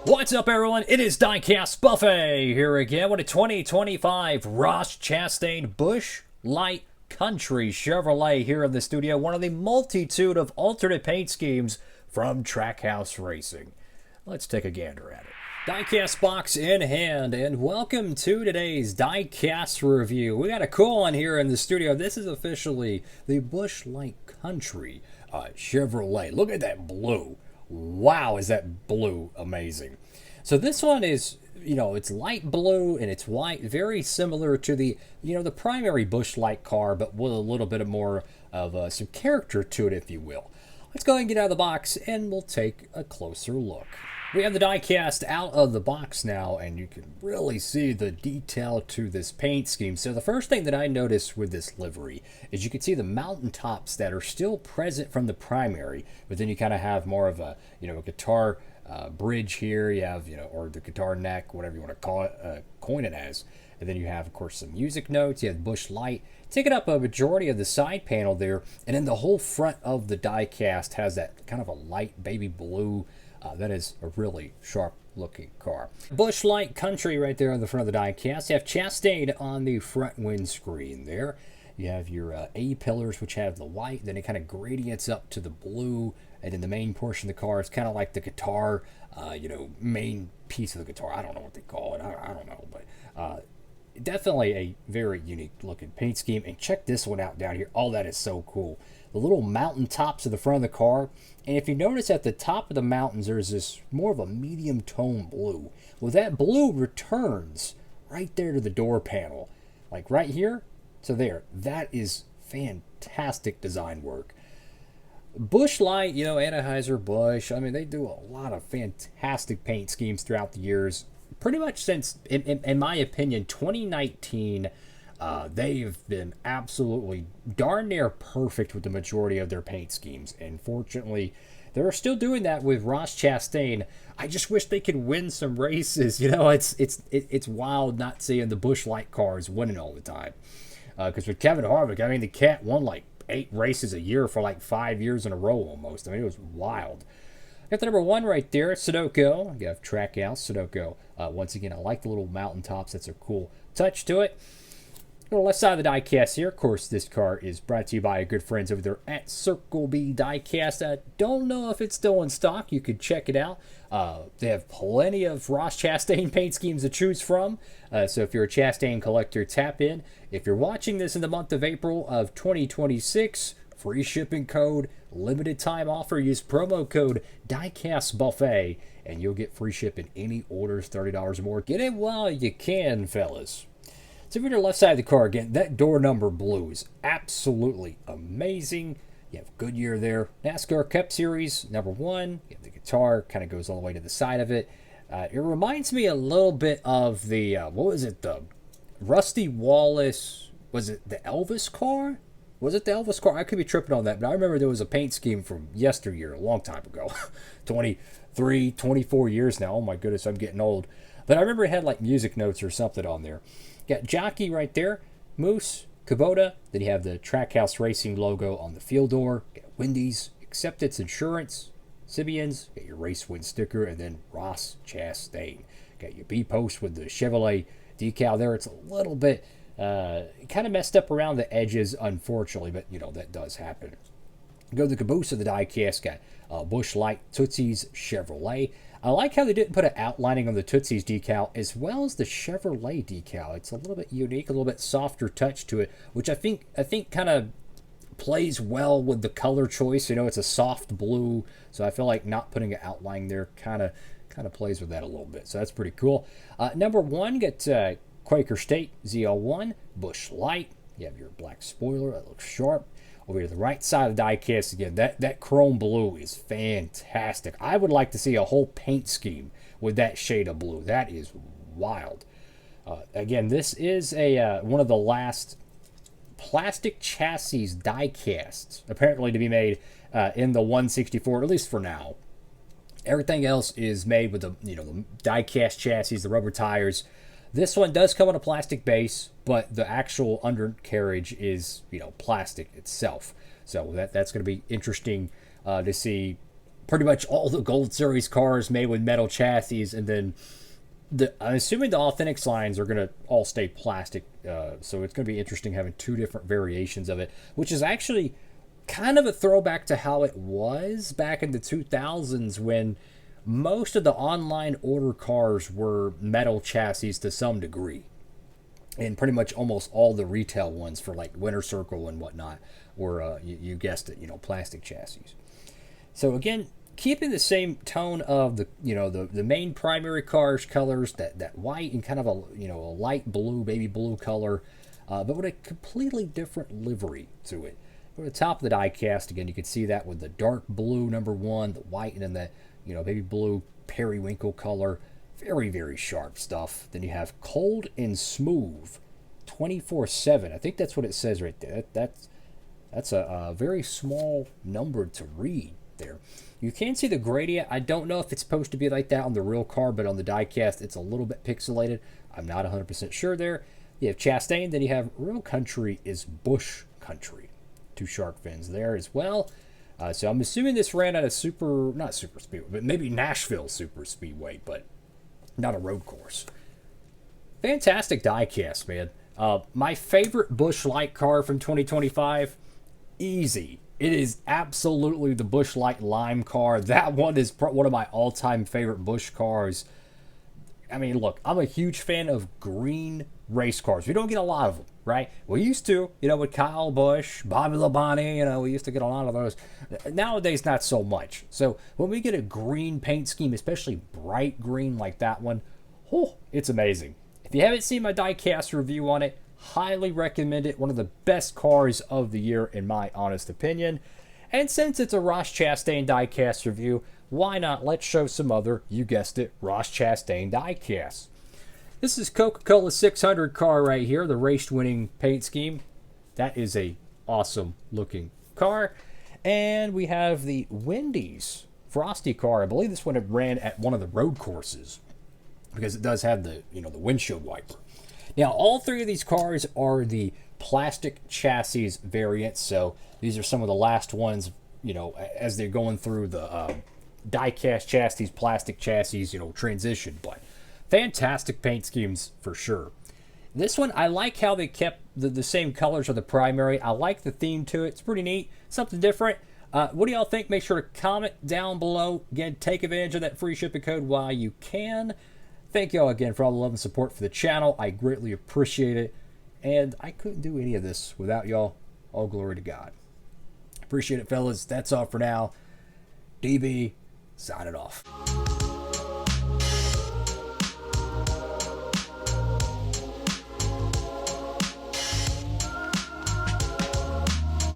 What's up, everyone? It is Diecastbuffet here again with a 2025 Ross Chastain Busch Light Country Chevrolet here in the studio. One of the multitude of alternate paint schemes from Trackhouse Racing. Let's take a gander at it. Diecast box in hand, and welcome to today's Diecast review. We got a cool one here in the studio. This is officially the Busch Light Country Chevrolet. Look at that blue. Wow, is that blue amazing. So this one is, it's light blue and it's white, very similar to the, the primary Busch Light car, but with a little bit more of some character to it, if you will. Let's go ahead and get out of the box and we'll take a closer look. We have the diecast out of the box now, and you can really see the detail to this paint scheme. So the first thing that I noticed with this livery is you can see the mountaintops that are still present from the primary, but then you kind of have more of a, a guitar bridge here. You have, or the guitar neck, whatever you want to call it, coin it as. And then you have, of course, some music notes. You have Busch Light taking up a majority of the side panel there, and then the whole front of the diecast has that kind of a light baby blue. That is a really sharp looking car. Busch Light Country right there on the front of the diecast. You have Chastain on the front windscreen there. You have your A pillars, which have the white, then it kind of gradients up to the blue, and then the main portion of the car is kind of like the guitar, main piece of the guitar. I don't know what they call it. I don't know, but definitely a very unique looking paint scheme. And check this one out down here. Oh, that is so cool. The little mountain tops of the front of the car. And if you notice at the top of the mountains, there's this more of a medium tone blue. Well, that blue returns right there to the door panel. Like right here to there. That is fantastic design work. Busch Light, Anheuser-Busch, they do a lot of fantastic paint schemes throughout the years. Pretty much since, in my opinion, 2019, they've been absolutely darn near perfect with the majority of their paint schemes. And fortunately, they're still doing that with Ross Chastain. I just wish they could win some races. It's wild not seeing the Busch Light cars winning all the time. Because with Kevin Harvick, the cat won like 8 races a year for like 5 years in a row almost. It was wild. Got the number 1 right there, Sudoku. You have Trackhouse, Sudoku. Once again, I like the little mountaintops. That's a cool touch to it. On the left side of the diecast here, of course, this car is brought to you by our good friends over there at Circle B Diecast. I don't know if it's still in stock. You could check it out. They have plenty of Ross Chastain paint schemes to choose from. So if you're a Chastain collector, tap in. If you're watching this in the month of April of 2026, free shipping code, limited time offer. Use promo code Diecastbuffet, and you'll get free shipping. Any orders $30 or more. Get in while you can, fellas. So if you're on the left side of the car again, that door number blue is absolutely amazing. You have Goodyear there. NASCAR Cup Series, number 1. You have the guitar, kind of goes all the way to the side of it. It reminds me a little bit of the, the Rusty Wallace, was it the Elvis car? Was it the Elvis car? I could be tripping on that, but I remember there was a paint scheme from yesteryear, a long time ago. 23, 24 years now. Oh my goodness, I'm getting old. But I remember it had like music notes or something on there. Got Jockey right there, Moose, Kubota. Then you have the Trackhouse Racing logo on the field door. Got Wendy's, Acceptance Insurance, Sibian's, got your Race Win sticker, and then Ross Chastain. Got your B post with the Chevrolet decal there. It's a little bit kind of messed up around the edges, unfortunately, but that does happen. Go to the caboose of the diecast. Got Busch Light Tootsie's Chevrolet. I like how they didn't put an outlining on the Tootsie's decal as well as the Chevrolet decal. It's a little bit unique, a little bit softer touch to it, which I think kind of plays well with the color choice. It's a soft blue, so I feel like not putting an outline there kind of plays with that a little bit. So that's pretty cool. Number 1, get Quaker State ZL1, Busch Light. You have your black spoiler that looks sharp. Over to the right side of the diecast again, that chrome blue is fantastic. I would like to see a whole paint scheme with that shade of blue. That is wild. Again, this is a one of the last plastic chassis diecasts apparently to be made in the 164, at least for now. Everything else is made with the the diecast chassis, the rubber tires. This one does come on a plastic base, but the actual undercarriage is, plastic itself. So that's going to be interesting to see pretty much all the Gold Series cars made with metal chassis, and then I'm assuming the Authentics lines are going to all stay plastic, so it's going to be interesting having two different variations of it, which is actually kind of a throwback to how it was back in the 2000s when most of the online order cars were metal chassis to some degree. And pretty much almost all the retail ones for like Winter Circle and whatnot were, you guessed it, plastic chassis. So again, keeping the same tone of the main primary cars colors, that white and kind of a light blue, baby blue color, but with a completely different livery to it. At the top of the diecast, again, you can see that with the dark blue number 1, the white, and then the baby blue periwinkle color. Very, very sharp stuff. Then you have cold and smooth 24/7. I think that's what it says right there. That's a very small number to read there. You can see the gradient. I don't know if it's supposed to be like that on the real car, but on the diecast it's a little bit pixelated. I'm not 100% sure there. You have Chastain, then you have Real Country is Busch Country. 2 shark fins there as well. So I'm assuming this ran at a not super speedway, but maybe Nashville super speedway, but not a road course. Fantastic diecast, man. My favorite Busch Light car from 2025, easy. It is absolutely the Busch Light Lime car. That one is one of my all-time favorite Busch cars. I mean, look, I'm a huge fan of green race cars. We don't get a lot of them, right? We used to, with Kyle Busch, Bobby Labonte, we used to get a lot of those. Nowadays, not so much. So when we get a green paint scheme, especially bright green like that one, it's amazing. If you haven't seen my diecast review on it, highly recommend it. One of the best cars of the year, in my honest opinion. And since it's a Ross Chastain diecast review, why not let's show some other, you guessed it, Ross Chastain diecasts. This is Coca-Cola 600 car right here, the race-winning paint scheme. That is a awesome looking car. And we have the Wendy's Frosty car. I believe this one had ran at one of the road courses because it does have the the windshield wiper. Now, all 3 of these cars are the plastic chassis variants, so these are some of the last ones, as they're going through the die-cast chassis, plastic chassis, transition. But fantastic paint schemes for sure. This one, I like how they kept the same colors of the primary. I like the theme to it. It's pretty neat. Something different. What do y'all think? Make sure to comment down below. Again, take advantage of that free shipping code while you can. Thank y'all again for all the love and support for the channel. I greatly appreciate it. And I couldn't do any of this without y'all. All glory to God. Appreciate it, fellas. That's all for now. DB, signing off.